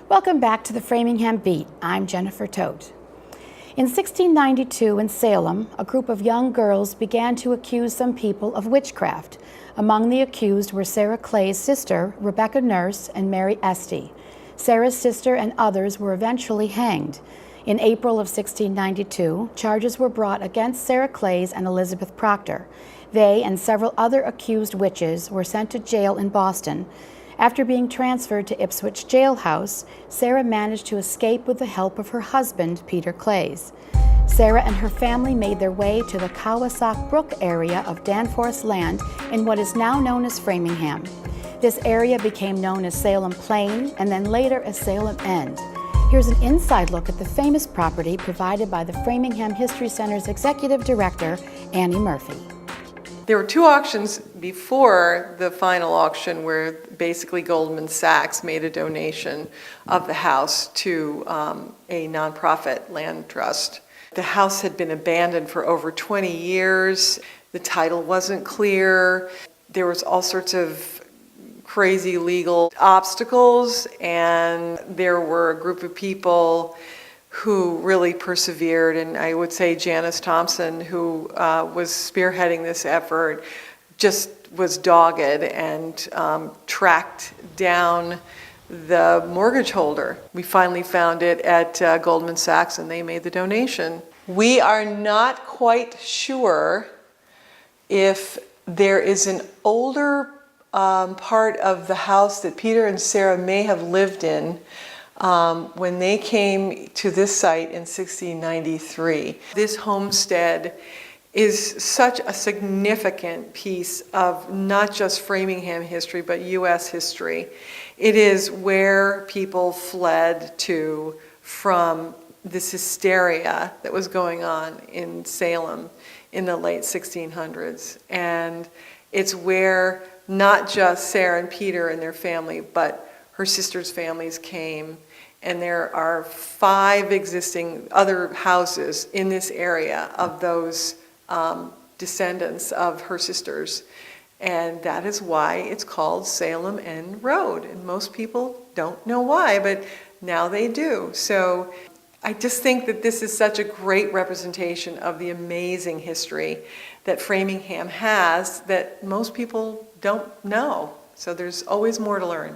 Welcome back to the Framingham Beat. I'm Jennifer Todt. In 1692 in Salem, a group of young girls began to accuse some people of witchcraft. Among the accused were Sarah Clay's sister, Rebecca Nurse, and Mary Estey. Sarah's sister and others were eventually hanged. In April of 1692, charges were brought against Sarah Clay's and Elizabeth Proctor. They and several other accused witches were sent to jail in Boston. After being transferred to Ipswich jailhouse, Sarah managed to escape with the help of her husband, Peter Clays. Sarah and her family made their way to the COWASSOCK Brook area of Danforth's land in what is now known as Framingham. This area became known as Salem Plain and then later as Salem End. Here's an inside look at the famous property provided by the Framingham History Center's executive director, Annie Murphy. There were two auctions before the final auction where basically Goldman Sachs made a donation of the house to a nonprofit land trust. The house had been abandoned for over 20 years. The title wasn't clear. There was all sorts of crazy legal obstacles, and there were a group of people who really persevered, and I would say Janice Thompson, who was spearheading this effort, just was dogged and tracked down the mortgage holder. We finally found it at Goldman Sachs, and they made the donation. We are not quite sure if there is an older part of the house that Peter and Sarah may have lived in when they came to this site in 1693. This homestead is such a significant piece of not just Framingham history, but U.S. history. It is where people fled to from this hysteria that was going on in Salem in the late 1600s. And it's where not just Sarah and Peter and their family, but her sister's families came, and there are 5 existing other houses in this area of those descendants of her sisters. And that is why it's called Salem End Road. And most people don't know why, but now they do. So I just think that this is such a great representation of the amazing history that Framingham has that most people don't know. So there's always more to learn.